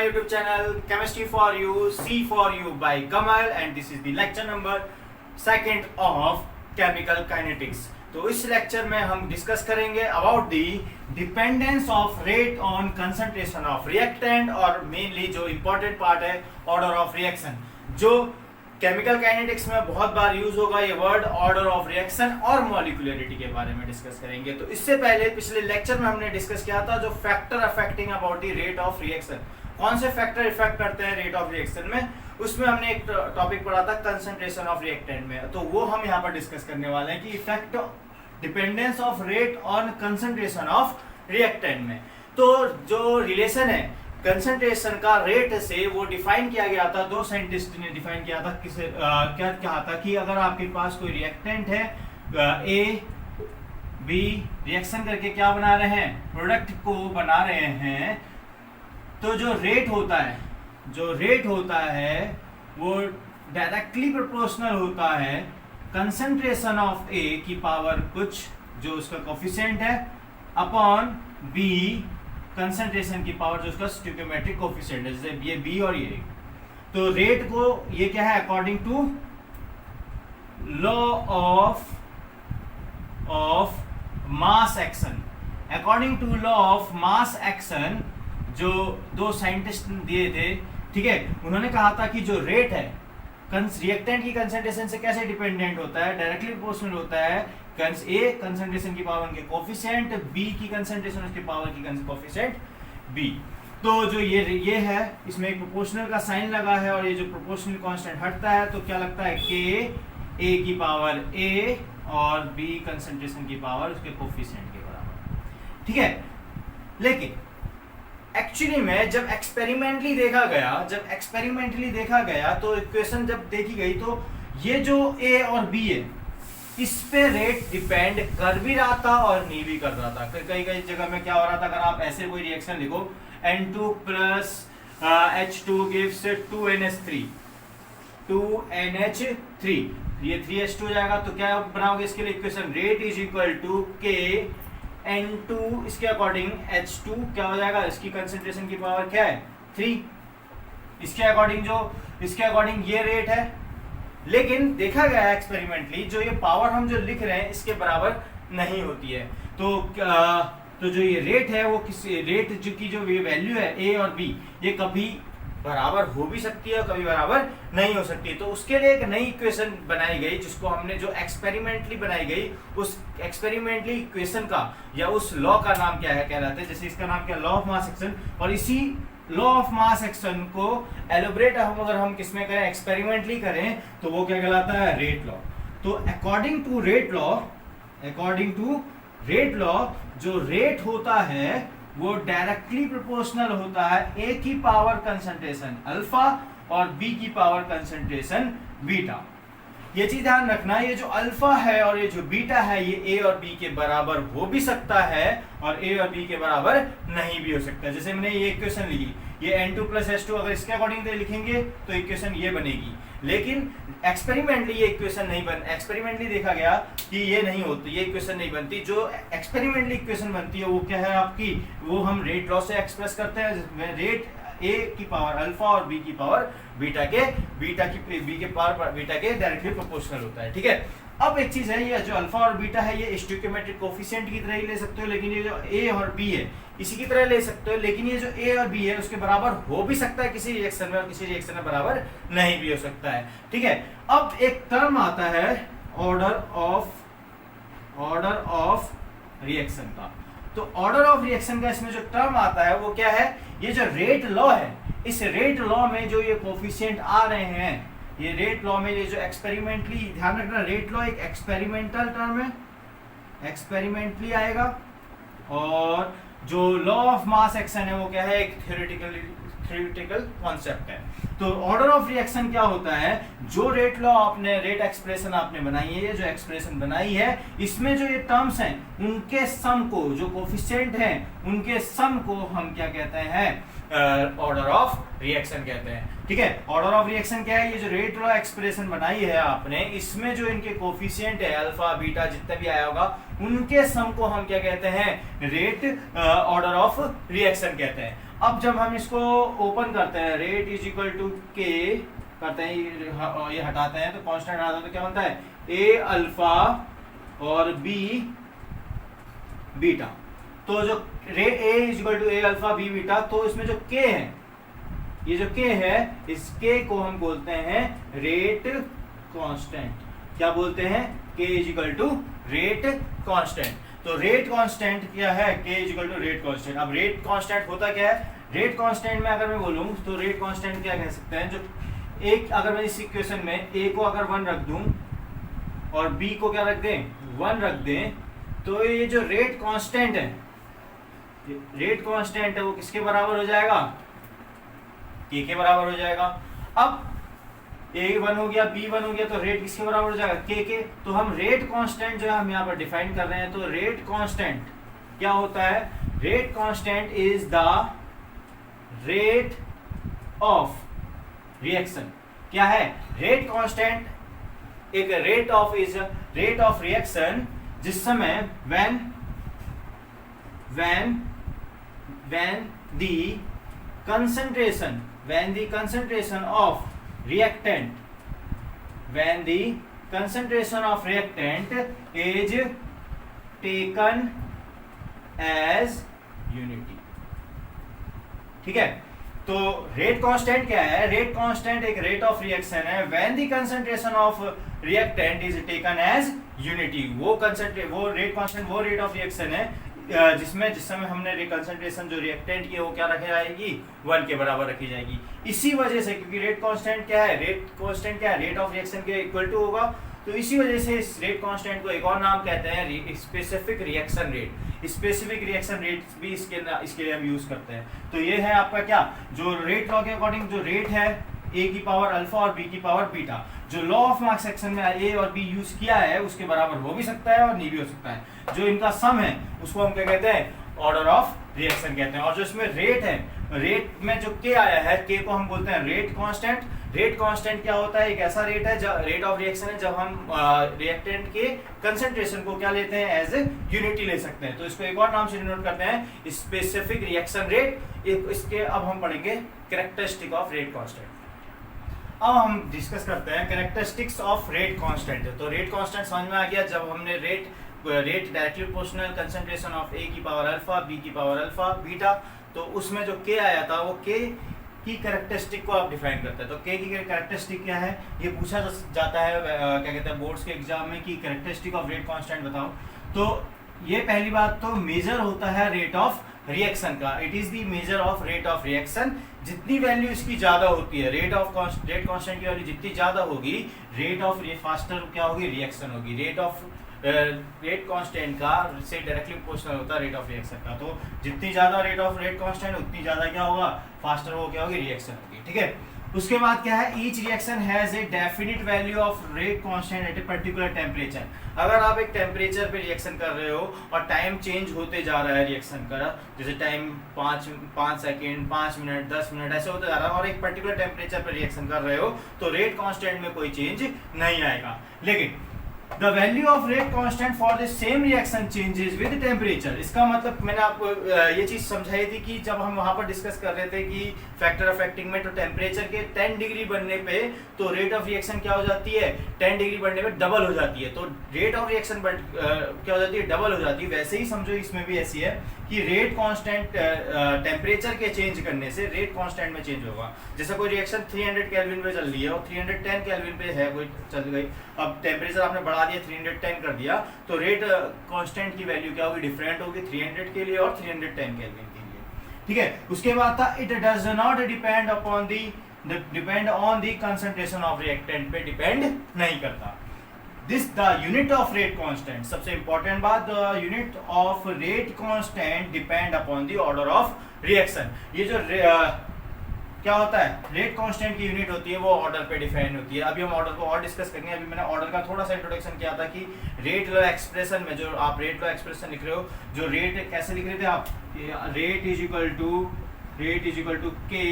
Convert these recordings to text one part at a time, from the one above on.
YouTube channel Chemistry for You, C for You by Kamal, and this is the lecture number second of Chemical Kinetics. तो इस lecture में हम discuss करेंगे about the dependence of rate on concentration of reactant और mainly जो important part है order of reaction, जो chemical kinetics में बहुत बार यूज होगा ये वर्ड ऑर्डर ऑफ रिएक्शन और मॉलिक्यूलरिटी के बारे में डिस्कस करेंगे। तो इससे पहले पिछले लेक्चर में हमने डिस्कस किया था जो factor affecting about the rate of reaction, कौन से फैक्टर इफेक्ट करते हैं रेट ऑफ रिएक्शन में, उसमें हमने एक टॉपिक पढ़ा था कंसंट्रेशन ऑफ रिएक्टेंट में। तो वो हम यहाँ पर डिस्कस करने वाले हैं कि effect dependence of rate on concentration of reactant में। तो जो रिलेशन है कंसंट्रेशन का रेट से वो डिफाइन किया गया था, दो साइंटिस्ट ने डिफाइन किया था किसे क्या कहा था कि अगर आपके पास कोई रिएक्टेंट है ए बी रिएक्शन करके क्या बना रहे हैं, प्रोडक्ट को बना रहे हैं, तो जो रेट होता है वो डायरेक्टली प्रोपोर्शनल होता है कंसंट्रेशन ऑफ ए की पावर कुछ जो उसका कोफिशिएंट है अपॉन बी कंसंट्रेशन की पावर जो उसका स्टोइकियोमेट्रिक कोफिशिएंट है, जैसे ये बी और ये। तो रेट को ये क्या है according to law of mass action, according to law of mass action जो दो साइंटिस्ट दिए थे, ठीक है, उन्होंने कहा था कि जो रेट है रिएक्टेंट की कंसंट्रेशन से कैसे डिपेंडेंट होता है, डायरेक्टली प्रोपोर्शनल होता है ए कंसंट्रेशन की पावर के कोफिशिएंट, बी की कंसंट्रेशन उसके पावर की कोफिशिएंट बी। तो जो ये है इसमें एक प्रोपोर्शनल का साइन लगा है और ये जो प्रोपोर्शनल कांस्टेंट हटता है तो क्या लगता है के ए की पावर ए और बी कंसंट्रेशन की पावर उसके कोफिशिएंट के बराबर, ठीक है। लेकिन एक्चुअली में जब एक्सपेरिमेंटली देखा गया तो इक्वेशन जब देखी गई तो ये जो ए और बी है इस पे रेट डिपेंड कर भी रहा था और नहीं भी कर रहा था। कई जगह में क्या हो रहा था, अगर आप ऐसे कोई रिएक्शन लिखो N2 plus H2 gives 2NH3, ये 3H2 हो जाएगा तो क्या बनाओगे इसके लिए equation, rate is equal to K N2 इसके अकॉर्डिंग H2 क्या हो जाएगा, इसकी कंसंट्रेशन की पावर क्या है 3, इसके अकॉर्डिंग ये रेट है। लेकिन देखा गया एक्सपेरिमेंटली जो ये पावर हम जो लिख रहे हैं इसके बराबर नहीं होती है। तो जो ये रेट है वो किसी रेट जो की जो ये वैल्यू है ए और बी ये कभी बराबर हो भी सकती है कभी बराबर नहीं हो सकती। तो उसके लिए एक नई इक्वेशन बनाई गई जिसको हमने जो एक्सपेरिमेंटली बनाई गई उस एक्सपेरिमेंटली इक्वेशन का या उस लॉ का नाम क्या है कहलाते हैं, जैसे इसका नाम क्या लॉ ऑफ मास एक्शन, और इसी लॉ ऑफ मास एक्शन को एलोबरेट अगर हम किसमें करें एक्सपेरिमेंटली करें तो वो क्या कहलाता है रेट लॉ। तो अकॉर्डिंग टू रेट लॉ जो रेट होता है वो डायरेक्टली प्रोपोर्शनल होता है ए की पावर कंसंट्रेशन अल्फा और बी की पावर कंसंट्रेशन बीटा। ये चीज ध्यान रखना, ये जो अल्फा है और ये जो बीटा है ये ए और बी के बराबर हो भी सकता है और ए और बी के बराबर नहीं भी हो सकता। जैसे मैंने ये इक्वेशन लिखी, ये N2 प्लस H2 अगर इसके अकॉर्डिंग लिखेंगे तो इक्वेशन ये बनेगी, लेकिन एक्सपेरिमेंटली ये इक्वेशन नहीं एक्सपेरिमेंटली देखा गया कि ये नहीं होती, ये इक्वेशन नहीं बनती। जो एक्सपेरिमेंटली इक्वेशन बनती है वो क्या है आपकी, वो हम रेट लॉ से एक्सप्रेस करते हैं, रेट ए की पावर अल्फा और बी की पावर बीटा के डायरेक्टली प्रोपोर्शनल होता है, ठीक है। अब एक चीज है, ये जो अल्फा और बीटा है ये स्टोइकियोमेट्रिक कोफिशिएंट की तरह ही ले सकते हो, लेकिन ये जो ए और बी है इसी की तरह ले सकते हो, लेकिन ये जो ए और बी है उसके बराबर हो भी सकता है किसी रिएक्शन में और किसी रिएक्शन में बराबर नहीं भी हो सकता है, ठीक है। अब एक टर्म आता है ऑर्डर ऑफ रिएक्शन का। तो ऑर्डर ऑफ रिएक्शन का इसमें जो टर्म आता है वो क्या है, ये जो रेट लॉ है इस रेट लॉ में जो ये कोफिशिएंट आ रहे हैं, ये रेट लॉ में ये जो एक्सपेरिमेंटली, ध्यान रखना रेट लॉ एक एक्सपेरिमेंटल टर्म है, एक्सपेरिमेंटली आएगा, और जो लॉ ऑफ मास एक्शन है वो क्या है एक थ्योरेटिकल कॉन्सेप्ट है। तो ऑर्डर ऑफ रिएक्शन क्या होता है, जो रेट लॉ आपने रेट एक्सप्रेशन आपने बनाई है, ये जो एक्सप्रेशन बनाई है इसमें जो ये टर्म्स हैं उनके सम को, जो कोफिशिएंट हैं उनके सम को हम क्या कहते हैं ऑर्डर ऑफ रिएक्शन कहते हैं, ठीक है। ऑर्डर ऑफ रिएक्शन क्या है, ये जो रेट लॉ एक्सप्रेशन बनाई है आपने इसमें जो इनके कोफिशिएंट है अल्फा बीटा जितना भी आया होगा उनके सम को हम क्या कहते हैं रेट ऑर्डर ऑफ रिएक्शन कहते हैं। अब जब हम इसको ओपन करते हैं, रेट इज इक्वल टू के करते हैं, ये हटाते हैं तो कांस्टेंट हटाते हैं तो क्या बनता है, ए अल्फा और बी बीटा। तो जो rate A is equal to A alpha B beta, तो इसमें जो के है, ये जो के है, इस के को हम बोलते हैं रेट कांस्टेंट। क्या बोलते हैं, K is equal to rate constant. तो रेट कांस्टेंट क्या है, K is equal to rate constant. अब रेट कांस्टेंट होता क्या है, रेट कांस्टेंट में अगर मैं बोलूं तो रेट कांस्टेंट क्या कह सकते हैं, जो एक अगर मैं इस इक्वेशन में ए को अगर 1 रख दूं और बी को क्या रख दें, 1 रख दें, तो ये जो रेट कांस्टेंट है, रेट कांस्टेंट है वो किसके बराबर हो जाएगा, के बराबर हो जाएगा। अब ए 1 हो गया, बी 1 हो गया, तो रेट किसके बराबर हो जाएगा, के। तो हम रेट कांस्टेंट जो है हम यहाँ पर डिफाइन कर रहे हैं। तो रेट कांस्टेंट क्या होता है, rate constant is the rate of reaction. क्या है, रेट कांस्टेंट एक rate of is rate of reaction जिस समय when the concentration of reactant is taken as unity। ठीक है, तो रेट कांस्टेंट क्या है, रेट कांस्टेंट एक रेट ऑफ रिएक्शन है when the concentration of reactant is taken as unity. वो रेट कांस्टेंट वो रेट ऑफ रिएक्शन है जिसमें जिस समय हमने कंसंट्रेशन जो रिएक्टेंट की है वो क्या रखी जाएगी, 1 के बराबर रखी जाएगी। इसी वजह से, क्योंकि रेट कांस्टेंट क्या है, रेट कांस्टेंट क्या है, रेट ऑफ रिएक्शन के इक्वल टू होगा, तो इसी वजह से इस रेट कांस्टेंट को एक और नाम कहते हैं specific reaction rate. Specific reaction rate भी इसके लिए हम यूज करते हैं। तो ये है आपका क्या, जो रेट लॉ के अकॉर्डिंग जो रेट है ए की पावर अल्फा और बी की पावर बीटा, जो लॉ ऑफ मास सेक्शन में ए और बी यूज किया है उसके बराबर हो भी सकता है और नहीं भी हो सकता है। जो इनका सम है उसको हम क्या कहते हैं, ऑर्डर ऑफ रिएक्शन कहते हैं। और जो इसमें रेट है, रेट में जो के आया है, के को हम बोलते हैं रेट कांस्टेंट। रेट कांस्टेंट क्या होता है, एक ऐसा रेट है जब रेट ऑफ रिएक्शन है जब हम रिएक्टेंट के कंसंट्रेशन को क्या लेते हैं, एज ए यूनिटी ले सकते हैं। तो इसको एक और नाम से डिनोट करते हैं, स्पेसिफिक रिएक्शन रेट। इसके अब हम पढ़ेंगे कैरेक्टरिस्टिक ऑफ रेट कांस्टेंट। अब हम डिस्कस करते हैं कैरेक्टरिस्टिक्स ऑफ रेट कांस्टेंट। तो रेट कांस्टेंट समझ में आ गया, जब हमने rate directly proportional concentration of A की पावर अल्फा बी की पावर अल्फा बीटा, तो उसमें जो के आया था वो के की कैरेक्टरिस्टिक को आप डिफाइन करते हैं। तो के की कैरेक्टरिस्टिक क्या है, ये पूछा जाता है क्या कहते हैं बोर्ड्स के एग्जाम में कि कैरेक्टरिस्टिक ऑफ रेट कांस्टेंट बताओ। तो ये पहली बात तो मेजर होता है रेट ऑफ रिएक्शन का, it is the measure of rate of reaction. जितनी वैल्यू इसकी ज्यादा होती है, रेट कांस्टेंट की वैल्यू जितनी ज्यादा होगी, रेट ऑफ फास्टर क्या होगी, रिएक्शन होगी। रेट कांस्टेंट का से डायरेक्टली प्रोपोर्शनल होता है रेट ऑफ रिएक्शन का। तो जितनी ज्यादा रेट ऑफ रेट कांस्टेंट उतनी ज्यादा क्या होगा, फास्टर वो क्या होगी, रिएक्शन होगी। ठीक है, उसके बाद क्या है, each reaction has a definite value of rate constant eight a particular temperature. अगर आप एक टेम्परेचर पे रिएक्शन कर रहे हो और टाइम चेंज होते जा रहा है रिएक्शन का, जैसे टाइम 5 सेकेंड 5 मिनट 10 मिनट ऐसे होते जा रहा है, और एक पर्टिकुलर टेम्परेचर पे रिएक्शन कर रहे हो, तो रेट कांस्टेंट में कोई चेंज नहीं आएगा। लेकिन The value of rate constant for the same reaction changes with temperature। इसका मतलब मैंने आपको ये चीज समझाई थी कि जब हम वहां पर डिस्कस कर रहे थे कि फैक्टर अफेक्टिंग में, तो टेम्परेचर के 10 डिग्री बढ़ने पे तो रेट ऑफ रिएक्शन क्या हो जाती है, 10 डिग्री बढ़ने पे डबल हो जाती है। तो रेट ऑफ रिएक्शन क्या हो जाती है, डबल हो जाती है। वैसे ही समझो इसमें भी ऐसी है कि रेट कांस्टेंट टेम्परेचर के चेंज करने से रेट कांस्टेंट में चेंज होगा। जैसे कोई रिएक्शन 300 केल्विन पे चल रही है और 310 केल्विन पे है कोई चल गई, अब टेम्परेचर आपने बढ़ा दिया 310 कर दिया, तो रेट कांस्टेंट की वैल्यू क्या होगी, डिफरेंट होगी 300 के लिए और 310 केल्विन के लिए। ठीक है, उसके बाद था it does not depend on the concentration of reactant पे डिपेंड नहीं करता। This the unit of rate constant, सबसे इंपॉर्टेंट बात, the unit of rate constant depend upon the order of reaction. ये जो क्या होता है, रेट कांस्टेंट की यूनिट होती है वो ऑर्डर पे डिफाइन होती है। अभी हम ऑर्डर को और डिस्कस करेंगे। अभी मैंने ऑर्डर का थोड़ा सा इंट्रोडक्शन किया था कि रेट लॉ एक्सप्रेशन में जो आप रेट लॉ एक्सप्रेशन लिख रहे हो, जो रेट कैसे लिख रहे थे आप, रेट इज इक्वल टू के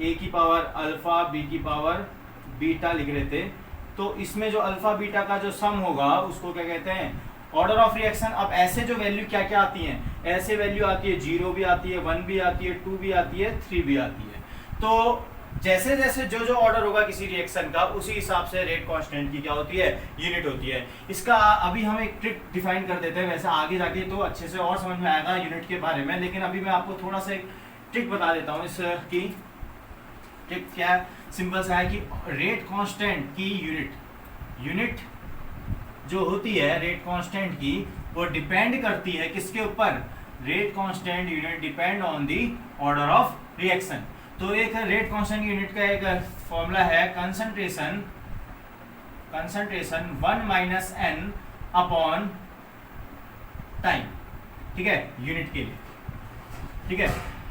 ए की पावर अल्फा बी की पावर बीटा लिख रहे थे। तो इसमें जो अल्फा बीटा का जो सम होगा उसको क्या कहते हैं, ऑर्डर ऑफ रिएक्शन। अब ऐसे जो वैल्यू क्या क्या आती हैं, ऐसे वैल्यू आती है 0 भी आती है, 1 भी आती है, 2 भी आती है, 3 भी आती है। तो जैसे जैसे जो जो ऑर्डर होगा किसी रिएक्शन का, उसी हिसाब से रेट कांस्टेंट की क्या होती है, यूनिट होती है। इसका अभी हम एक ट्रिक डिफाइन कर देते हैं, वैसे आगे जाके तो अच्छे से और समझ में आएगा यूनिट के बारे में, लेकिन अभी मैं आपको थोड़ा सा एक ट्रिक बता देता हूँ। इसकी ट्रिक क्या है, सिंपल सा है कि रेट कांस्टेंट की यूनिट जो होती है रेट कांस्टेंट की, वो डिपेंड करती है किसके ऊपर, rate constant unit depend on the order of reaction. तो एक रेट कांस्टेंट यूनिट का एक फॉर्मूला है concentration 1 minus n upon time, ठीक है, यूनिट के लिए, ठीक है।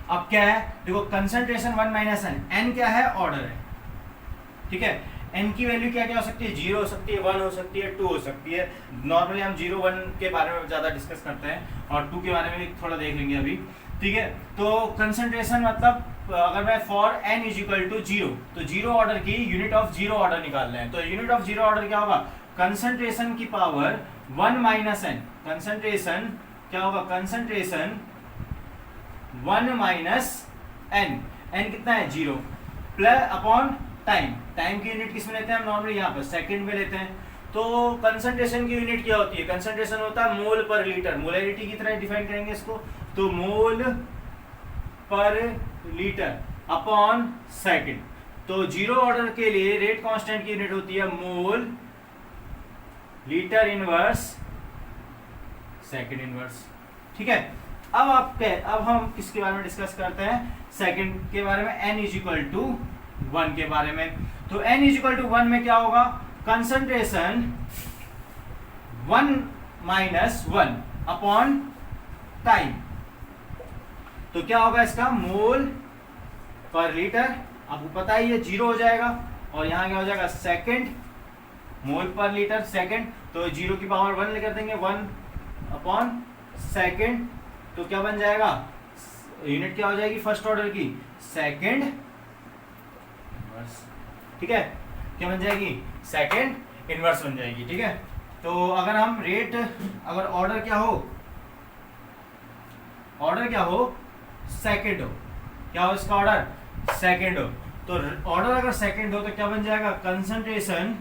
अब क्या है, देखो कंसंट्रेशन 1 माइनस n क्या है, ऑर्डर है, ठीक है। n की वैल्यू क्या क्या हो सकती है, 0 हो सकती है, 1 हो सकती है, 2 हो सकती है। नॉर्मली हम 0 1 के बारे में ज्यादा डिस्कस करते हैं और 2 के बारे में भी थोड़ा देख लेंगे अभी, ठीक है। तो कंसंट्रेशन मतलब अगर मैं for n is equal to 0, तो 0 ऑर्डर की यूनिट ऑफ 0 ऑर्डर निकाल रहे हैं, तो यूनिट ऑफ 0 ऑर्डर क्या होगा, कंसंट्रेशन की पावर 1 माइनस n। कंसंट्रेशन क्या होगा, कंसंट्रेशन 1 माइनस n, n कितना है 0, प्लस अपॉन टाइम की यूनिट किस में लेते हैं हम, नॉर्मली यहाँ पर सेकंड में लेते हैं। तो कंसंट्रेशन की यूनिट क्या होती है, कंसंट्रेशन होता है मोल पर लीटर, मोलैरिटी की तरह डिफाइन करेंगे इसको, तो मोल पर लीटर अपॉन सेकंड। तो 0 ऑर्डर के लिए रेट कांस्टेंट की यूनिट होती है mole litre inverse second inverse, ठीक है। अब हम किसके बारे में डिस्कस करते हैं, सेकंड के बारे में, n इज इक्वल टू 1 के बारे में। तो n इज इक्वल टू 1 में क्या होगा, कंसंट्रेशन 1 माइनस 1 अपॉन टाइम, तो क्या होगा इसका, मोल पर लीटर, आपको पता ही है 0 हो जाएगा, और यहाँ क्या हो जाएगा, सेकंड, मोल पर लीटर सेकंड, तो 0 की पावर 1 लेकर देंगे, 1 अपॉन सेकंड, तो क्या बन जाएगा, यूनिट क्या हो जाएगी फर्स्ट ऑर्डर की, सेकंड इनवर्स, ठीक है, क्या बन जाएगी, सेकंड इनवर्स बन जाएगी, ठीक है। तो अगर हम रेट, अगर ऑर्डर क्या हो सेकंड हो, क्या हो इसका ऑर्डर, सेकंड हो, तो ऑर्डर अगर सेकंड हो तो क्या बन जाएगा, कंसंट्रेशन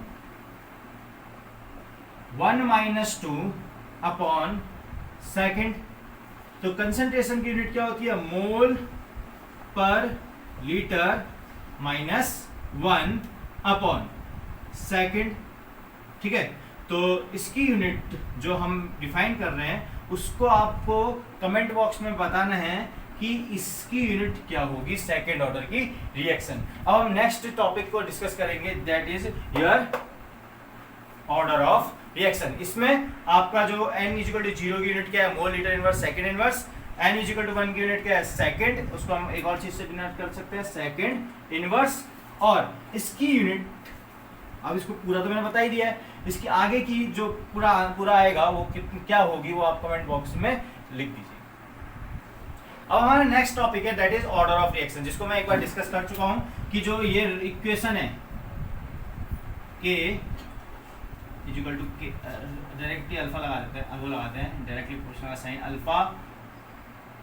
1 माइनस 2 अपॉन सेकंड। तो कंसंट्रेशन की यूनिट क्या होती है, मोल पर लीटर माइनस 1 अपॉन सेकंड, ठीक है। तो इसकी यूनिट जो हम डिफाइन कर रहे हैं उसको आपको कमेंट बॉक्स में बताना है कि इसकी यूनिट क्या होगी सेकंड ऑर्डर की रिएक्शन। अब हम नेक्स्ट टॉपिक को डिस्कस करेंगे, that is your order of reaction. इसमें आपका जो n इक्वल टू 0 की यूनिट क्या है, mole litre inverse second inverse, n equal to 1 की यूनिट क्या है, सेकंड, उसको हम एक और चीज से डिनोट कर सकते हैं, सेकंड इनवर्स। और इसकी यूनिट, अब इसको पूरा तो मैंने बता ही दिया है, इसकी आगे की जो पूरा आएगा वो क्या होगी वो आप कमेंट बॉक्स में लिख दीजिए। अब हमारा नेक्स्ट टॉपिक है, that is order of reaction, जिसको मैं एक बार डिस्कस कर चुका हूं कि जो ये इक्वेशन है K equal to K, directly alpha लगा देते हैं, वो लगाते हैं डायरेक्टली प्रोपोर्शनल का sign, alpha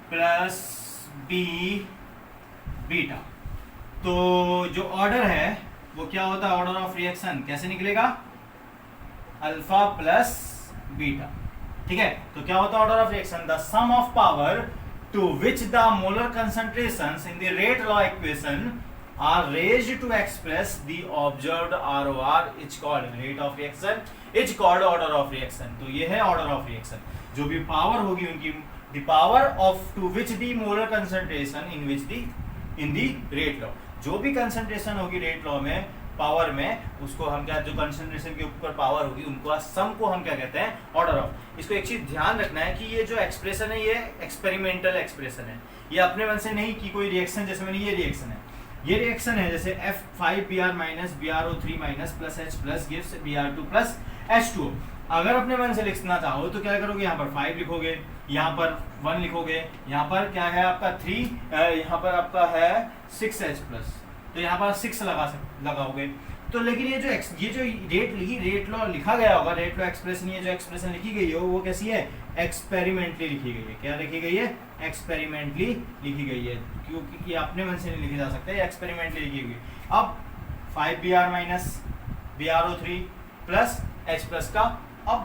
plus B beta. तो जो ऑर्डर है वो क्या होता है, ऑर्डर ऑफ रिएक्शन कैसे निकलेगा, अल्फा प्लस बीटा, ठीक है। तो क्या होता है order of reaction, the sum of power to which the molar concentrations in the rate law equation are raised to express the observed ROR is called rate of reaction, is called order of reaction। तो ये है order of reaction, जो भी power होगी उनकी, the power of to which the molar concentration in which the in the rate law, जो भी concentration होगी रेट लॉ में पावर में, उसको हम क्या, जो कंसंट्रेशन के ऊपर पावर होगी उनको सम को हम क्या कहते हैं, ऑर्डर ऑफ। इसको एक चीज ध्यान रखना है कि ये जो एक्सप्रेशन है ये एक्सपेरिमेंटल एक्सप्रेशन है, ये अपने मन से नहीं कि कोई रिएक्शन, जैसे मैंने ये रिएक्शन है, ये रिएक्शन है जैसे F5Br minus BrO3 minus plus H plus gives Br2 plus H2O। अगर अपने मन से लिखना चाहो तो क्या करोगे, यहाँ पर 5 लिखोगे, यहाँ पर 1 लिखोगे, यहाँ पर क्या है आपका 3, यहाँ पर आपका है 6H प्लस, तो यहाँ पर 6 लगाओगे। तो लेकिन ये जो रेट लॉ लिखा गया होगा, रेट लॉ एक्सप्रेशन, ये जो एक्सप्रेशन लिखी गई हो वो कैसी है, एक्सपेरिमेंटली लिखी गई है। क्या लिखी गई है, एक्सपेरिमेंटली लिखी गई है, क्योंकि ये अपने मन से नहीं लिखी जा सकता है, एक्सपेरिमेंटली लिखी गई। अब 5br minus BrO3 plus H plus का, अब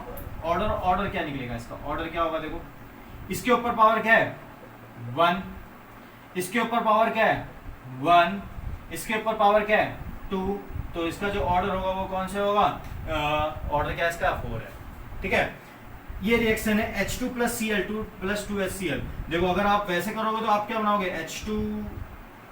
ऑर्डर क्या निकलेगा इसका, ऑर्डर क्या होगा, देखो इसके ऊपर पावर क्या है 1, इसके ऊपर पावर क्या है 1, इसके ऊपर पावर क्या है 2, तो इसका जो ऑर्डर होगा वो कौन से होगा, ऑर्डर क्या है इसका 4 है। ठीक है, ये रिएक्शन है H2 plus Cl2 plus 2HCl। देखो अगर आप वैसे करोगे तो आप क्या बनाओगे, H2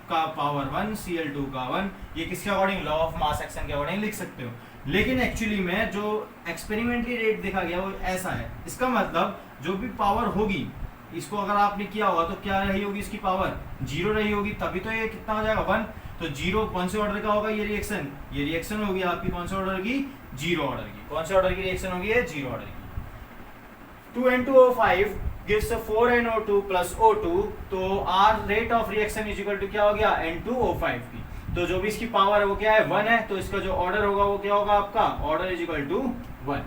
का पावर 1, Cl2 का 1, ये किसके according, law of mass action के अकॉर्डिंग लिख सकते हो। लेकिन एक्चुअली में जो एक्सपेरिमेंटली रेट देखा गया वो ऐसा है, इसका मतलब जो भी पावर होगी इसको अगर आपने किया होगा तो क्या रही होगी, इसकी पावर 0 रही होगी, तभी तो ये कितना हो जाएगा 1। तो 0 कौन से ऑर्डर का होगा, ये रिएक्शन होगी आपकी कौन से ऑर्डर की, 0 ऑर्डर की। कौन से ऑर्डर की रिएक्शन होगी, ये 0 ऑर्डर की। 2N2O5 gives 4NO2 plus O2, तो R rate of reaction is equal to क्या हो गया, N2O5 की। तो जो भी इसकी पावर है वो क्या है 1 है, तो इसका जो ऑर्डर होगा वो क्या होगा आपका, ऑर्डर इज इक्वल टू 1।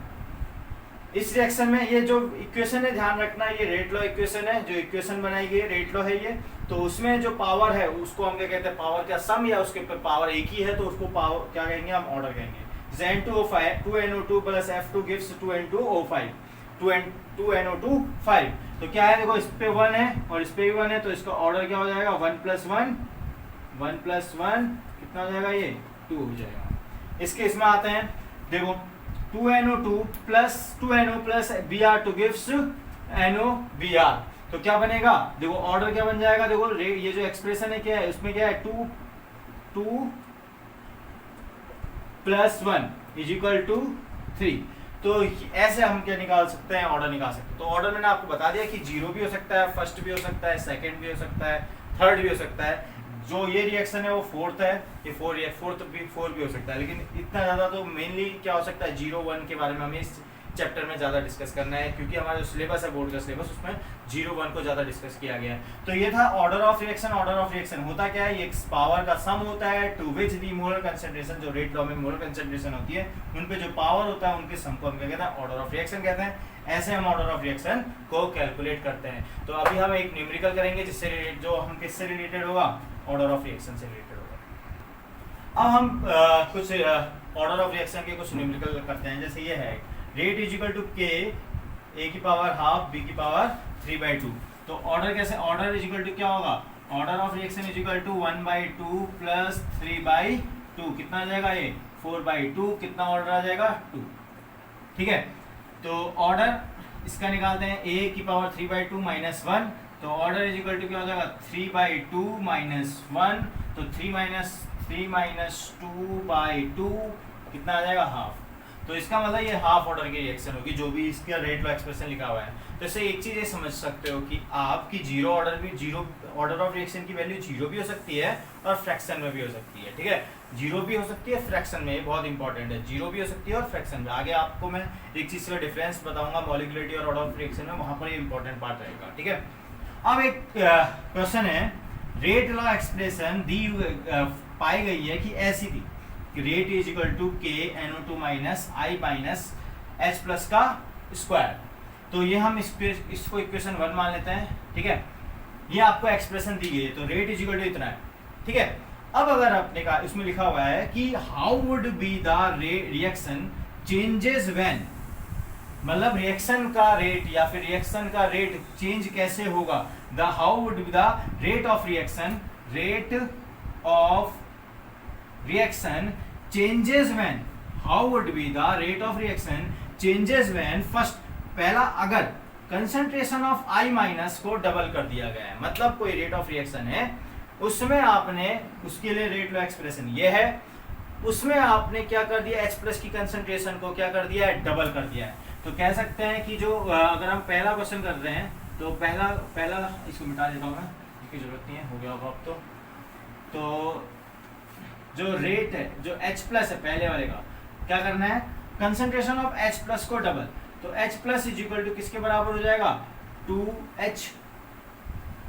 इस रिएक्शन में ये जो इक्वेशन है ध्यान रखना, ये रेट लॉ इक्वेशन है, जो इक्वेशन बनाई गई रेट लॉ है ये, तो उसमें जो पावर है उसको हम क्या कहते हैं, पावर का सम, या उसके ऊपर पावर एक ही है तो उसको पावर क्या कहेंगे, हम ऑर्डर कहेंगे। N2O5 2NO2 plus F2 gives 2N2O5, 2NO2 5, तो क्या है देखो इस पे 1 है और इस पे भी 1 है, तो इसका ऑर्डर क्या हो जाएगा 1 + 1, 1 + 1 कितना हो जाएगा, ये 2 हो जाएगा। इसके इसमें आते हैं, देखो 2NO2 plus 2NO plus Br2 gives NOBr, तो क्या बनेगा, देखो ऑर्डर क्या बन जाएगा, देखो ये जो एक्सप्रेशन है क्या है, उसमें क्या है 2 + 1 = 3, तो ऐसे हम क्या निकाल सकते हैं, ऑर्डर निकाल सकते हैं। तो ऑर्डर मैंने आपको बता दिया कि 0 भी हो सकता है, फर्स्ट भी हो सकता है, सेकंड भी हो सकता है, थर्ड भी हो सकता है। जो ये रिएक्शन है वो फोर्थ है, ये फोर्थ भी हो सकता है, लेकिन इतना ज़्यादा तो मेनली क्या हो सकता है 0, 1 के बारे में हमें इस चैप्टर में ज़्यादा डिस्कस करना है, क्योंकि हमारा जो सिलेबस है बोर्ड का सिलेबस उसमें 0, 1 को ज़्यादा डिस्कस किया गया है। तो ये था order of reaction. Order of reaction होता क्या है, ये पावर का सम होता है to which the molar concentration, जो रेट लॉ में मोलर कंसंट्रेशन होती है उन पे जो पावर होता है उनके सम को हम क्या कहते हैं, ऑर्डर ऑफ रिएक्शन कहते हैं। ऐसे हम ऑर्डर ऑफ रिएक्शन को कैलकुलेट करते हैं। तो अभी हम एक न्यूमेरिकल करेंगे जिससे जो हम किससे रिलेटेड होगा, ऑर्डर ऑफ रिएक्शन से रिलेटेड होगा। अब हम कुछ ऑर्डर ऑफ रिएक्शन के कुछ न्यूमेरिकल करते हैं। जैसे ये है rate is equal to k A⁻½ B⁻³ 3/2। तो ऑर्डर कैसे, ऑर्डर इज इक्वल टू क्या होगा, order of reaction is equal to 1/2 plus 3/2 कितना आ जाएगा, ये 4/2, कितना ऑर्डर आ जाएगा 2। ठीक है, तो ऑर्डर इसका निकालते हैं A⁻³ - 1, तो ऑर्डर इज इक्वल टू क्या हो जाएगा 3/2 - 1, तो 3 - 2/2 कितना आ जाएगा हाफ। तो इसका मतलब ये हाफ ऑर्डर की रिएक्शन होगी, जो भी इसका रेट लॉ एक्सप्रेशन लिखा हुआ है। तो इससे एक चीज ये समझ सकते हो कि आपकी 0 ऑर्डर ऑफ रिएक्शन की वैल्यू 0 भी हो सकती है और फ्रैक्शन में भी हो सकती है। ठीक है, 0 भी हो सकती है, फ्रैक्शन में, ये बहुत इंपॉर्टेंट है, 0 भी हो सकती है और फ्रैक्शन में। आगे आपको मैं एक चीज का डिफरेंस बताऊंगा मॉलिक्युलरिटी और ऑर्डर ऑफ रिएक्शन में, वहां पर ये इंपॉर्टेंट पार्ट रहेगा। ठीक है, अब एक क्वेश्चन है, रेट लॉ एक्सप्रेशन दी पाई गई है कि ऐसी थी कि rate is equal to k NO2 - I - H plus का स्क्वायर। तो ये हम इसको इक्वेशन 1 मान लेते हैं। ठीक है, ये आपको एक्सप्रेशन दी गई है, तो रेट इज इक्वल टू इतना है। ठीक है, अब अगर आपने कहा इसमें लिखा हुआ है कि how would be the reaction changes when, मतलब रिएक्शन का रेट या फिर रिएक्शन का रेट चेंज कैसे होगा, the how would be the rate of reaction changes when, how would be the rate of reaction changes when, first पहला अगर concentration of I minus को डबल कर दिया गया है, मतलब कोई रेट ऑफ रिएक्शन है उसमें आपने उसके लिए रेट लॉ एक्सप्रेशन ये है, उसमें आपने क्या कर दिया, H प्लस की कंसंट्रेशन को क्या कर दिया है, डबल कर दिया है। तो कह सकते हैं कि जो अगर हम पहला क्वेश्चन कर रहे हैं तो पहला इसको मिटा देता हूँ मैं, इसकी जरूरत नहीं है, हो गया होगा अब। तो जो रेट है, जो H प्लस है पहले वाले का, क्या करना है, कंसंट्रेशन ऑफ H प्लस को डबल, तो H plus is equal to किसके बराबर हो जाएगा, 2H,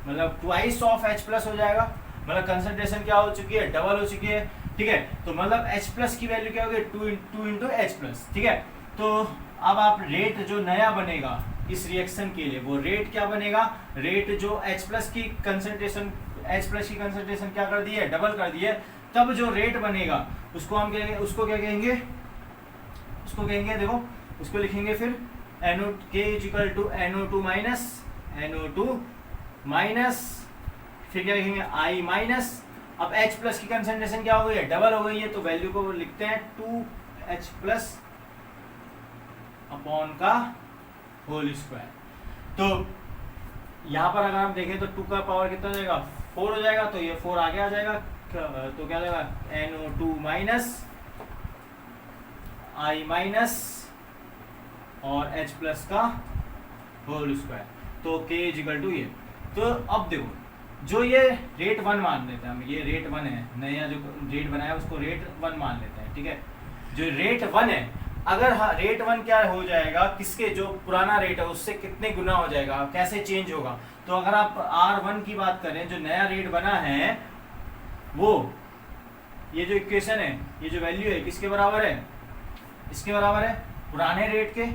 मतलब ट्वाइस ऑफ H प्लस हो जाएगा, मतलब कंसंट्रेशन क्या हो चुकी है, डबल हो चुकी है। ठीक है। तो मतलब H प्लस की वैल्यू क्या होगी, 2 इंटू एच प्लस, ठीक है। तो अब आप रेट जो नया बनेगा इस रिएक्शन के लिए, वो रेट क्या बनेगा, रेट जो H प्लस की कंसंट्रेशन, H प्लस की कंसंट्रेशन क्या कर दी है, डबल कर दी है, तब जो रेट बनेगा उसको हम कहेंगे, उसको क्या कहेंगे, उसको कहेंगे, देखो उसको लिखेंगे फिर NO K equal to NO2 minus फिर क्या लिखेंगे I माइनस। अब H प्लस की कंसंट्रेशन क्या हो गई है, डबल हो गई है, तो वैल्यू को लिखते हैं 2H प्लस अपॉन का होल स्क्वायर। तो यहाँ पर अगर हम देखें तो 2 का पावर कितना हो जाएगा, 4 हो जाएगा, तो ये 4 आगे आ जाएगा, तो क्या जाएगा NO2 माइनस I माइनस और H प्लस का होल स्क्वायर, तो K इक्वल टू ये। तो अब देखो जो ये रेट 1 मान लेते हैं हम, ये रेट 1 है, नया जो रेट बनाया उसको रेट 1 मान लेते हैं, ठीक है। जो रेट 1 है, अगर रेट 1 क्या हो जाएगा, किसके, जो पुराना रेट है उससे कितने गुना हो जाएगा, कैसे चेंज होगा। तो अगर आप R1 की बात करें, जो नया रेट बना है, वो ये जो इक्वेशन है, ये जो वैल्यू है किसके बराबर है, इसके बराबर है पुराने रेट के।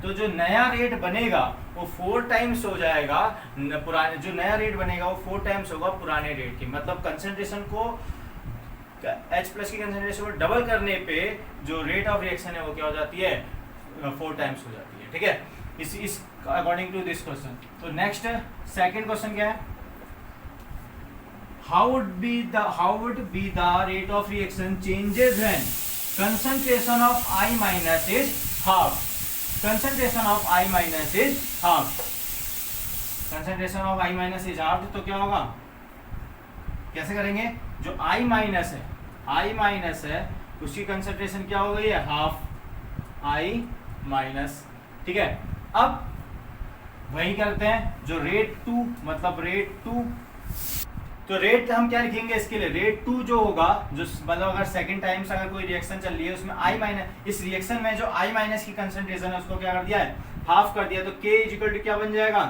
तो जो नया रेट बनेगा वो 4 टाइम्स हो जाएगा, पुराने जो नया रेट बनेगा वो 4 टाइम्स होगा पुराने रेट के। मतलब कंसंट्रेशन को, H प्लस की कंसंट्रेशन को डबल करने पे जो रेट ऑफ रिएक्शन है वो क्या हो जाती है, 4 टाइम्स हो जाती है, ठीक है। इस अकॉर्डिंग टू दिस क्वेश्चन। तो नेक्स्ट सेकंड क्वेश्चन क्या है, how would be the rate of reaction changes when concentration of I minus is half, concentration of I minus is half, concentration of I minus is half। तो क्या होगा, कैसे करेंगे, जो I minus है उसकी कंसंट्रेशन क्या हो गई है, हाफ I माइनस, ठीक है। अब वही करते हैं जो रेट 2, मतलब रेट 2, तो रेट हम क्या लिखेंगे इसके लिए, रेट 2 जो होगा, जो मतलब अगर सेकंड टाइम से अगर कोई रिएक्शन चल रही है उसमें I माइनस, इस रिएक्शन में जो I माइनस की कंसंट्रेशन है उसको क्या कर दिया है, हाफ कर दिया। तो K इक्वल टू क्या बन जाएगा,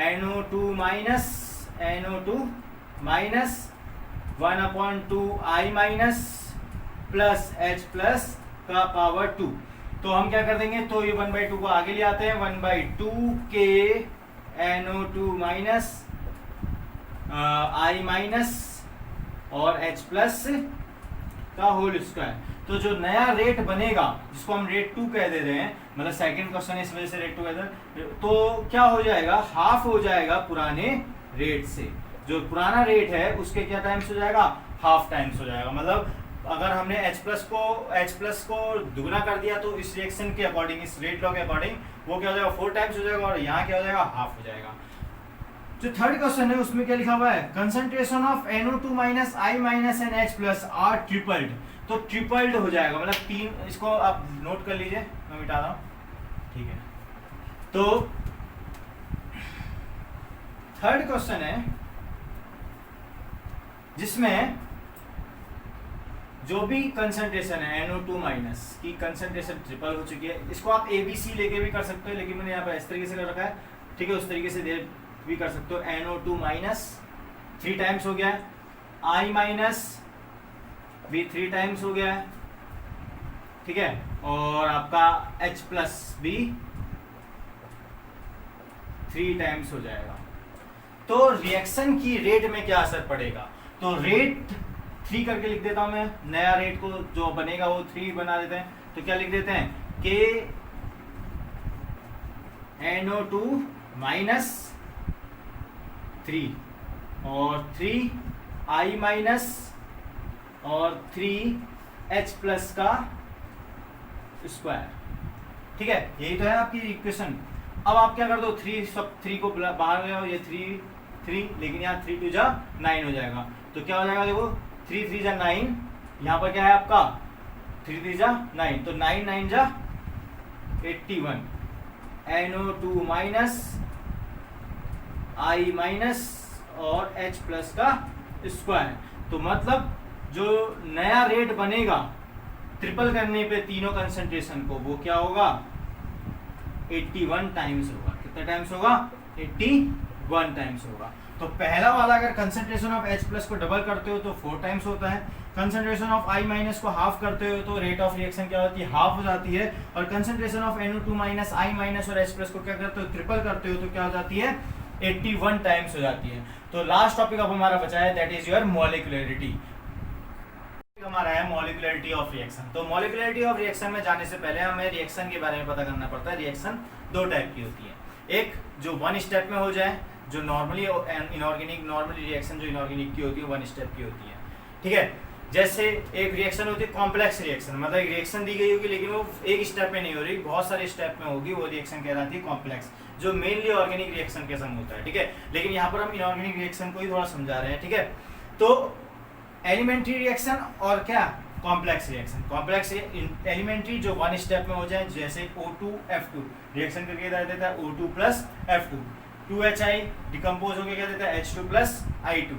NO2 minus 1/2 I minus plus H plus का पावर 2। तो हम क्या कर देंगे, तो ये 1/2 को आगे ले आते हैं, 1/2 K NO2 minus I minus और H प्लस का होल स्क्वायर। तो जो नया रेट बनेगा जिसको हम रेट 2 कह दे रहे हैं, मतलब सेकंड क्वेश्चन इस वजह से रेट 2 कहते हैं, तो क्या हो जाएगा, हाफ हो जाएगा पुराने रेट से। जो पुराना रेट है उसके क्या टाइम्स हो जाएगा, हाफ टाइम्स हो जाएगा। मतलब अगर हमने H प्लस को दुगना कर दिया तो इस रिएक्शन के अकॉर्डिंग, इस रेट लॉ के अकॉर्डिंग वो क्या हो जाएगा, 4 टाइम्स हो जाएगा, और यहाँ क्या हो जाएगा, हाफ हो जाएगा। जो थर्ड क्वेश्चन है उसमें क्या लिखा हुआ है, concentration of NO2 minus I minus and H plus are tripled. तो ट्रिपल्ड हो जाएगा, मतलब 3, इसको आप नोट कर लीजिए, मैं मिटा रहा हूं, ठीक है। तो थर्ड क्वेश्चन है जिसमें जो भी कंसंट्रेशन है NO2 माइनस की कंसंट्रेशन ट्रिपल हो चुकी है। इसको आप ABC लेके भी कर सकते हो, लेकिन मैंने यहाँ पर इस तरीके से कर रखा है, ठीक है। उस तरीके से भी कर सकते हो, NO2 माइनस 3 टाइम्स हो गया है, I माइनस भी 3 टाइम्स हो गया है, ठीक है, और आपका H प्लस भी 3 टाइम्स हो जाएगा। तो रिएक्शन की रेट में क्या असर पड़ेगा, तो रेट 3 करके लिख देता हूं मैं, नया रेट को जो बनेगा वो 3 बना देते हैं। तो क्या लिख देते हैं, K NO2 माइनस 3 और 3 I माइनस और 3 H प्लस का स्क्वायर, ठीक है। यही तो है आपकी इक्वेशन। अब आप क्या कर दो, 3 को बाहर ले आओ, ये 3, लेकिन यहाँ 3 2 जा 9 हो जाएगा। तो क्या हो जाएगा, देखो 3 3 जा 9, यहाँ पर क्या है आपका 3 3 जा 9, तो 9 9 जा 81, NO2 माइनस I माइनस और H प्लस का स्क्वायर। तो मतलब जो नया रेट बनेगा ट्रिपल करने पे तीनों कंसंट्रेशन को, वो क्या होगा, 81 टाइम्स होगा। कितना टाइम्स होगा, 81 टाइम्स होगा। तो पहला वाला अगर कंसंट्रेशन ऑफ H प्लस को डबल करते हो तो 4 टाइम्स होता है, कंसंट्रेशन ऑफ I माइनस को हाफ करते हो तो रेट ऑफ रिएक्शन क्या होती है, हाफ हो जाती है। और concentration of NO2 minus I minus और H प्लस को क्या करते हो, ट्रिपल करते हो तो क्या हो जाती है, 81 टाइम्स हो जाती है। तो लास्ट टॉपिक अब हमारा बचा है, दैट इज योर मॉलिक्यूलरिटी। हमारा है मॉलिक्यूलरिटी ऑफ रिएक्शन। तो मॉलिक्यूलरिटी ऑफ रिएक्शन में जाने से पहले हमें रिएक्शन के बारे में पता करना पड़ता है। रिएक्शन दो टाइप की होती है, एक जो वन स्टेप में हो जाए, जो नॉर्मली इनऑर्गेनिक, नॉर्मली रिएक्शन जो इनऑर्गेनिक की होती है वन स्टेप की होती है, ठीक है। जैसे एक रिएक्शन होती है कॉम्प्लेक्स रिएक्शन, मतलब एक रिएक्शन दी गई होगी लेकिन वो एक स्टेप में नहीं हो रही, बहुत सारे स्टेप में होगी, वो रिएक्शन कहलाती है कॉम्प्लेक्स, जो मेनली ऑर्गेनिक रिएक्शन के संग होता है, ठीक है। लेकिन यहाँ पर हम इनऑर्गेनिक रिएक्शन को ही थोड़ा समझा रहे हैं, ठीक है। तो एलिमेंट्री रिएक्शन और क्या, कॉम्प्लेक्स रिएक्शन। कॉम्प्लेक्स एलिमेंट्री जो वन स्टेप में हो जाए, जैसे O2F2 रिएक्शन करके दे देता है O2 plus F2, 2HI decompose होकर क्या देता है H2 plus I2,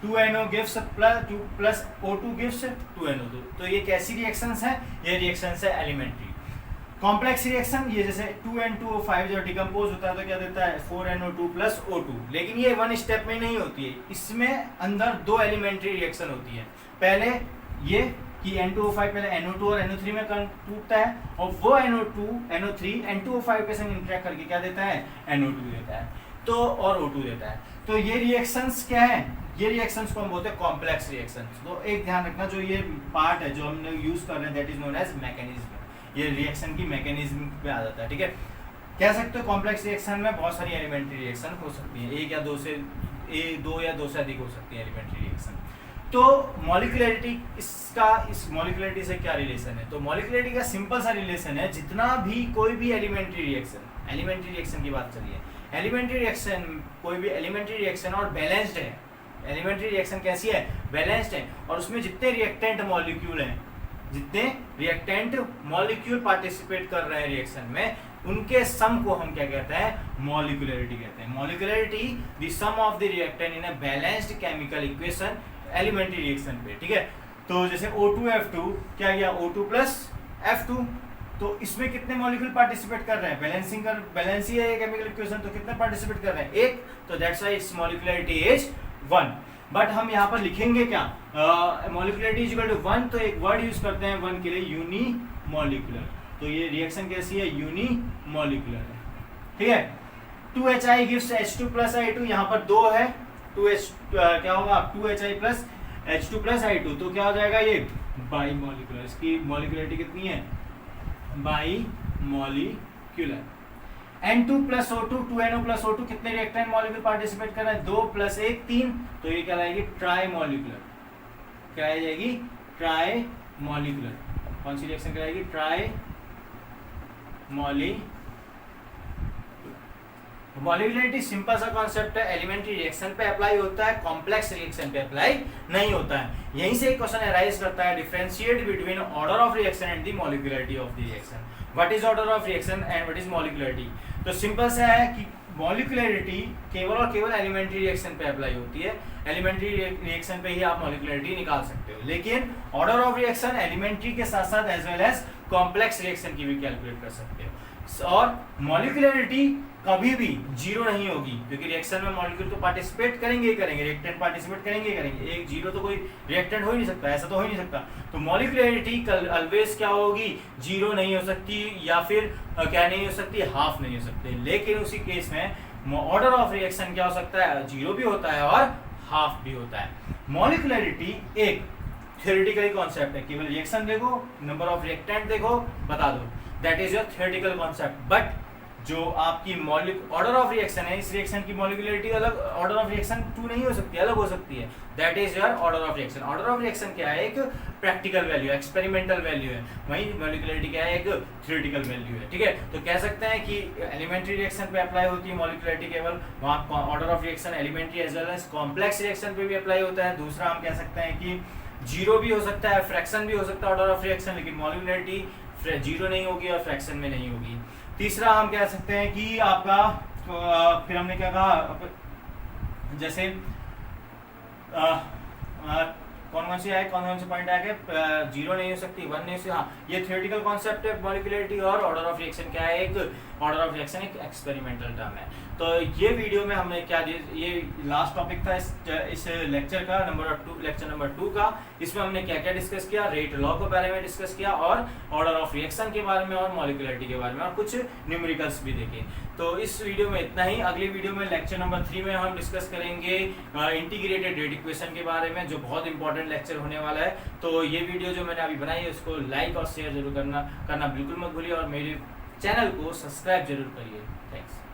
2NO gives plus O2 gives 2NO2। तो ये कैसी रिएक्शंस हैं, ये रिएक्शंस है एलिमेंट्री। कॉम्प्लेक्स रिएक्शन ये जैसे 2N2O5 जो डिकम्पोज होता है तो क्या देता है 4NO2 प्लस O2, लेकिन ये वन स्टेप में नहीं होती है, इसमें अंदर दो एलिमेंट्री रिएक्शन होती है। पहले ये कि N2O5 पहले NO2 और NO3 में टूटता है और वो NO3 N2O5 के संग इंटरेक्ट करके क्या देता है, NO2 देता है, तो और O2 देता है। तो ये रिएक्शंस क्या है, ये रिएक्शंस को हम बोलते हैं कॉम्प्लेक्स रिएक्शंस। तो एक ध्यान रखना, जो ये पार्ट है जो हमने यूज कर रहे हैं that is known as mechanism, ये रिएक्शन की मैकेनिज्म पे आ जाता है, ठीक है। कह सकते हो कॉम्प्लेक्स रिएक्शन में बहुत सारी एलिमेंट्री रिएक्शन हो सकती है, एक या दो से दो या दो से अधिक हो सकती है एलिमेंट्री रिएक्शन। तो मॉलिक्यूलरिटी, इस मॉलिक्यूलरिटी से क्या रिलेशन है, तो मॉलिक्यूलरिटी का सिंपल सा रिलेशन है, जितना भी कोई भी एलिमेंट्री रिएक्शन की बात चलिए, एलिमेंट्री रिएक्शन कोई भी एलिमेंट्री रिएक्शन और बैलेंस्ड है, एलिमेंट्री रिएक्शन कैसी है, बैलेंस्ड है, और उसमें जितने रिएक्टेंट मॉलिक्यूल हैं, जितने रिएक्टेंट मॉलिक्यूल पार्टिसिपेट कर रहे हैं रिएक्शन में, उनके सम को हम क्या कहते हैं, मॉलिक्यूलरिटी कहते हैं। Molecularity the sum of the reactant in a balanced chemical equation elementary reaction पे, ठीक है। तो जैसे O2F2 क्या गया, O2 प्लस F2, तो इसमें कितने मॉलिक्यूल पार्टिसिपेट कर रहे हैं, बैलेंस ही है केमिकल इक्वेशन, तो कितने पार्टिसिपेट कर रहे हैं, एक, तो that's why it's molecularity is 1। But हम यहाँ पर लिखेंगे क्या, मॉलिक्यूलरिटी इज इक्वल टू 1, तो एक वर्ड यूज करते हैं 1 के लिए, यूनिमॉलिक्यूलर। तो ये रिएक्शन कैसी है, यूनिमॉलिक्यूलर है, ठीक है। 2HI gives H2 plus I2, यहाँ पर 2 है, 2H क्या होगा, 2HI plus H2 plus I2, तो क्या हो जाएगा ये बाई मॉलिक्यूलर। इसकी मॉलिक्यूलरिटी कितनी है, by molecular. N2 plus O2, 2NO plus O2, कितने रिएक्टेंट मॉलिक्यूल पार्टिसिपेट कर रहे हैं, 2 प्लस 1 3, तो ये कहलाएगी ट्राई मॉलिक्यूलर, क्या आ जाएगी, ट्राई मॉलिक्यूलर। कौन सी रिएक्शन कहलाएगी, ट्राई मॉलिक्यूलर। मॉलिक्यूलरिटी सिंपल सा कॉन्सेप्ट है, एलिमेंट्री रिएक्शन पे अप्लाई होता है, कॉम्प्लेक्स रिएक्शन पे अप्लाई नहीं होता है। यहीं से एक क्वेश्चन अराइज करता है, differentiate between order of reaction and the molecularity of the reaction. What is order of reaction and what is molecularity. तो सिंपल सा है कि मॉलिक्यूलरिटी केवल और केवल एलिमेंट्री रिएक्शन पे अप्लाई होती है, एलिमेंट्री रिएक्शन पे ही आप मॉलिक्यूलरिटी निकाल सकते हो, लेकिन ऑर्डर ऑफ रिएक्शन एलिमेंट्री के साथ साथ as well as complex reaction की भी कैलकुलेट कर सकते हो। और मॉलिक्यूलरिटी कभी भी जीरो नहीं होगी, क्योंकि रिएक्शन में मॉलिक्यूल तो पार्टिसिपेट करेंगे ही करेंगे, रिएक्टेंट पार्टिसिपेट करेंगे ही करेंगे, एक जीरो तो कोई रिएक्टेंट हो ही नहीं सकता, ऐसा तो हो ही नहीं सकता। तो मॉलिक्यूलरिटी ऑलवेज क्या होगी, जीरो नहीं हो सकती, या फिर क्या नहीं हो सकती, हाफ नहीं हो सकती। लेकिन उसी केस में ऑर्डर ऑफ रिएक्शन क्या हो सकता है, जीरो भी होता है और हाफ भी होता है। मॉलिक्यूलरिटी एक थ्योरेटिकल कॉन्सेप्ट है, केवल रिएक्शन देखो, नंबर ऑफ रिएक्टेंट देखो, बता दो, that is your theoretical concept. But जो आपकी ऑर्डर ऑफ रिएक्शन है, इस रिएक्शन की मॉलिक्यूलरिटी अलग, ऑर्डर ऑफ रिएक्शन 2 नहीं हो सकती, अलग हो सकती है, that is your order of reaction. Order of reaction क्या है, एक प्रैक्टिकल वैल्यू, एक्सपेरिमेंटल वैल्यू है, वहीं मॉलिक्यूलरिटी क्या है, एक थ्योरेटिकल वैल्यू है, ठीक है। तो कह सकते हैं कि एलिमेंट्री रिएक्शन पे अप्लाई होती है मॉलिक्यूलरिटी केवल, वहाँ order of reaction elementary as well as complex reaction पे भी अप्लाई होता है। दूसरा हम कह सकते हैं कि जीरो भी हो सकता है, फ्रैक्शन भी हो सकता है ऑर्डर ऑफ रिएक्शन, लेकिन मॉलिक्यूलरिटी जीरो नहीं होगी और फ्रैक्शन में नहीं होगी। तीसरा हम कह सकते हैं कि आपका फिर हमने क्या कहा, जैसे कौन से आए, कौन से पॉइंट आए, जीरो नहीं हो सकती, वन नहीं हो सकती। हाँ, ये थ्योरेटिकल कॉन्सेप्ट है मॉलिक्यूलरिटी, और ऑर्डर ऑफ रिएक्शन क्या है, एक ऑर्डर ऑफ रिएक्शन एक एक्सपेरिमेंटल टर्म है। तो ये वीडियो में हमने क्या ये लास्ट टॉपिक था इस लेक्चर का, लेक्चर नंबर 2 का। इसमें हमने क्या क्या डिस्कस किया, रेट लॉ के बारे में डिस्कस किया, और ऑर्डर ऑफ रिएक्शन के बारे में, और मॉलिक्यूलरिटी के बारे में, और कुछ न्यूमेरिकल्स भी देखे। तो इस वीडियो में इतना ही। अगली वीडियो में लेक्चर नंबर 3 में हम डिस्कस करेंगे इंटीग्रेटेड रेट इक्वेशन के बारे में, जो बहुत इंपॉर्टेंट लेक्चर होने वाला है। तो ये वीडियो जो मैंने अभी बनाई है उसको लाइक और शेयर जरूर करना बिल्कुल मत भूलिए, और मेरे चैनल को सब्सक्राइब जरूर करिए। थैंक्स।